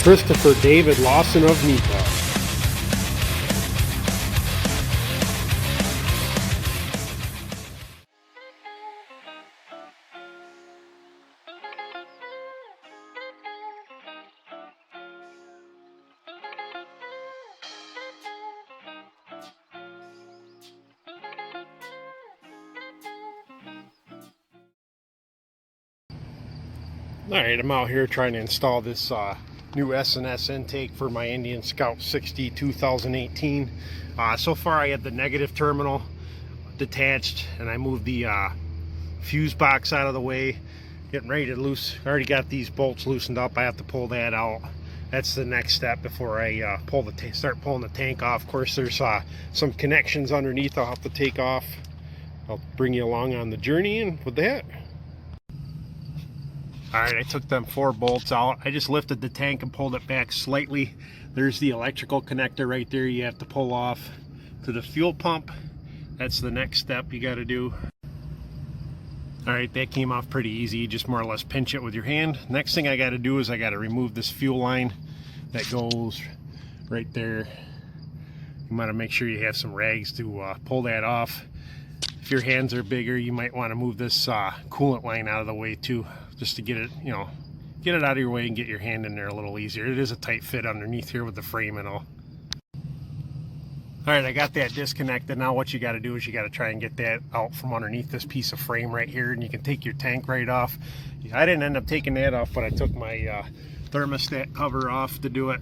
Christopher David Lawson of Nepal. Alright, I'm out here trying to install this new S&S Intake for my Indian Scout 60 2018. So far I had the negative terminal detached and I moved the fuse box out of the way, getting ready to loose. I already got these bolts loosened up. I have to pull that out. That's the next step before I start pulling the tank off. Of course, there's some connections underneath I'll have to take off. I'll bring you along on the journey, and with that, alright, I took them 4 bolts out. I just lifted the tank and pulled it back slightly. There's the electrical connector right there you have to pull off to the fuel pump. That's the next step you got to do. Alright, that came off pretty easy. You just more or less pinch it with your hand. Next thing I got to do is I got to remove this fuel line that goes right there. You want to make sure you have some rags to pull that off. If your hands are bigger, you might want to move this coolant line out of the way too, just to get it, get it out of your way and get your hand in there a little easier. It is a tight fit underneath here with the frame and all. Alright, I got that disconnected. Now what you got to do is you got to try and get that out from underneath this piece of frame right here, and you can take your tank right off. I didn't end up taking that off, but I took my thermostat cover off to do it.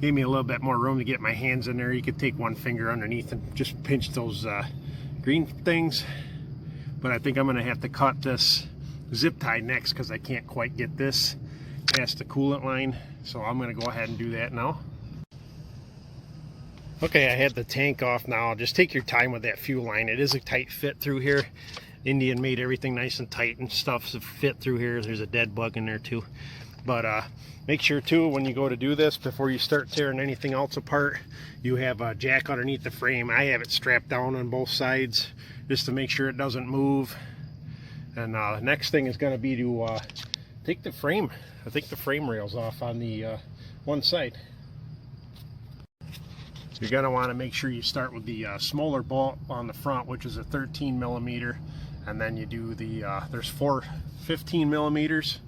Gave me a little bit more room to get my hands in there. You could take one finger underneath and just pinch those green things. But I think I'm going to have to cut this zip tie next because I can't quite get this past the coolant line. So I'm going to go ahead and do that now. Okay, I had the tank off now. Just take your time with that fuel line. It is a tight fit through here. Indian made everything nice and tight and stuff to fit through here. There's a dead bug in there too. But make sure too, when you go to do this, before you start tearing anything else apart, you have a jack underneath the frame. I have it strapped down on both sides just to make sure it doesn't move. And the next thing is going to be to take the frame. I think the frame rails off on the one side. You're going to want to make sure you start with the smaller bolt on the front, which is a 13 millimeter, and then you do the there's 4 15 millimeters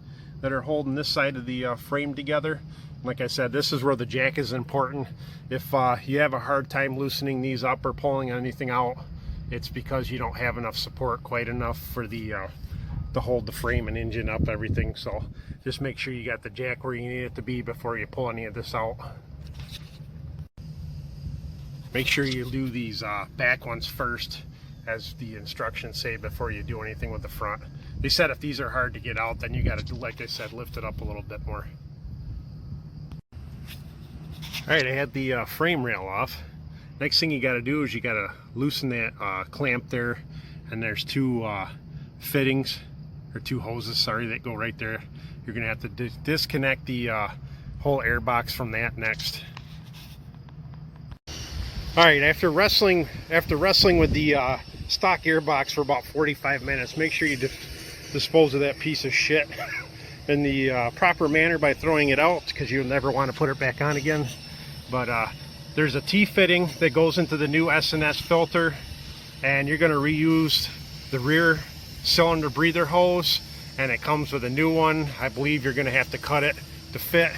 that are holding this side of the frame together. Like I said, this is where the jack is important. If you have a hard time loosening these up or pulling anything out, it's because you don't have enough support, quite enough for the to hold the frame and engine up, everything. So just make sure you got the jack where you need it to be before you pull any of this out. Make sure you do these back ones first, as the instructions say, before you do anything with the front. They said if these are hard to get out, then you got to do, like I said, lift it up a little bit more. Alright, I had the frame rail off. Next thing you got to do is you got to loosen that clamp there, and there's 2 fittings, or 2 hoses, sorry, that go right there. You're going to have to disconnect the whole air box from that next. Alright, after wrestling with the stock air box for about 45 minutes, make sure you dispose of that piece of shit in the proper manner by throwing it out, because you'll never want to put it back on again. But there's a T-fitting that goes into the new S&S filter, and you're going to reuse the rear cylinder breather hose, and it comes with a new one. I believe you're going to have to cut it to fit,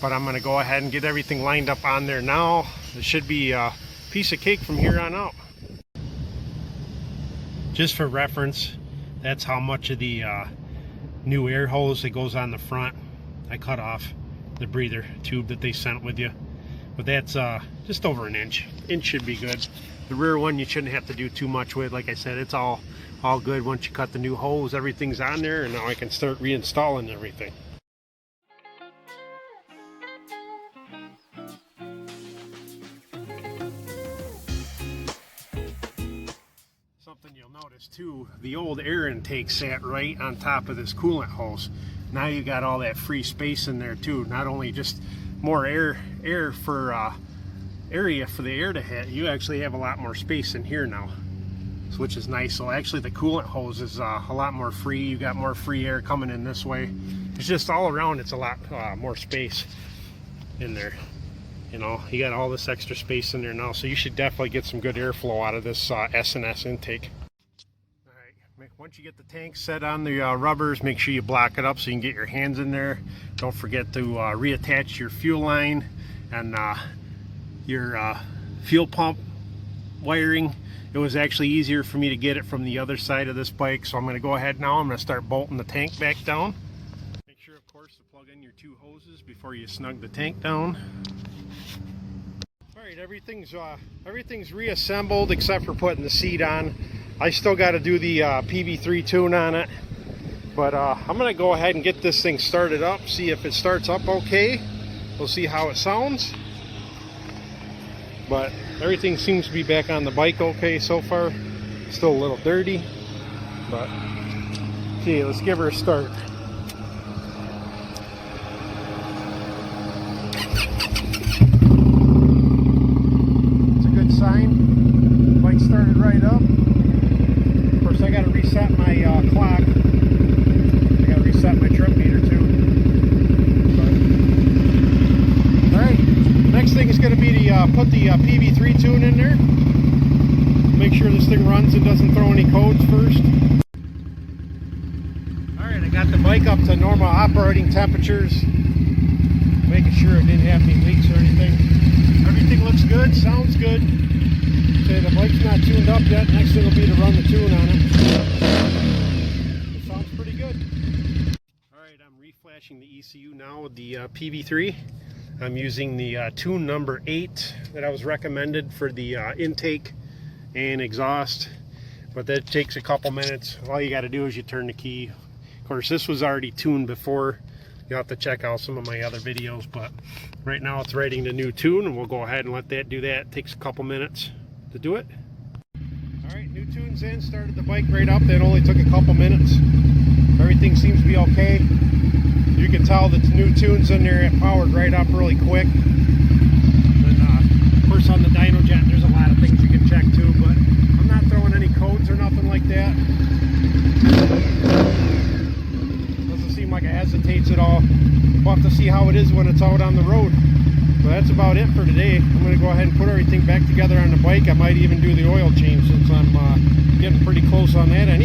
but I'm going to go ahead and get everything lined up on there now. It should be a piece of cake from here on out. Just for reference, that's how much of the new air hose that goes on the front. I cut off the breather tube that they sent with you, but that's just over an inch. Inch should be good. The rear one you shouldn't have to do too much with. Like I said, it's all good once you cut the new hose. Everything's on there, and now I can start reinstalling everything. Something you'll notice too, the old air intake sat right on top of this coolant hose. Now you got all that free space in there too. Not only just more air for area for the air to hit, you actually have a lot more space in here now, which is nice. So actually the coolant hose is a lot more free. You got more free air coming in this way. It's just all around, it's a lot more space. in there. You know, you got all this extra space in there now, so you should definitely get some good airflow out of this S&S intake. All right, once you get the tank set on the rubbers, make sure you block it up so you can get your hands in there. Don't forget to reattach your fuel line and your fuel pump wiring. It was actually easier for me to get it from the other side of this bike, so I'm going to go ahead now. I'm going to start bolting the tank back down. Make sure, of course, to plug in your 2 hoses before you snug the tank down. All right, everything's reassembled except for putting the seat on. I still got to do the PV3 tune on it, but I'm going to go ahead and get this thing started up, see if it starts up okay. We'll see how it sounds. But everything seems to be back on the bike okay so far. Still a little dirty, but okay, let's give her a start. It's a good sign. Bike started right up. Of course, I got to reset my clock. I got to reset my trip meter too. But, all right. Next thing is going to be to put the PV3 tune in there. Make sure this thing runs and doesn't throw any codes first. Alright, I got the bike up to normal operating temperatures. Making sure it didn't have any leaks or anything. Everything looks good, sounds good. Okay, the bike's not tuned up yet. Next thing will be to run the tune on it. It sounds pretty good. Alright, I'm reflashing the ECU now with the PV3. I'm using the tune number 8 that I was recommended for the intake and exhaust, but that takes a couple minutes. All you got to do is you turn the key. Of course, this was already tuned before. You'll have to check out some of my other videos, but right now it's writing the new tune, and we'll go ahead and let that do that. It takes a couple minutes to do it. All right, new tune's in. Started the bike right up. That only took a couple minutes. Everything seems to be okay. You can tell that the new tune's in there. It powered right up really quick. And of course, on the DYNOJET, there's a lot of things you can check too, but I'm not throwing any codes or nothing like that. Doesn't seem like it hesitates at all. We'll have to see how it is when it's out on the road. But that's about it for today. I'm going to go ahead and put everything back together on the bike. I might even do the oil change since I'm getting pretty close on that anyway.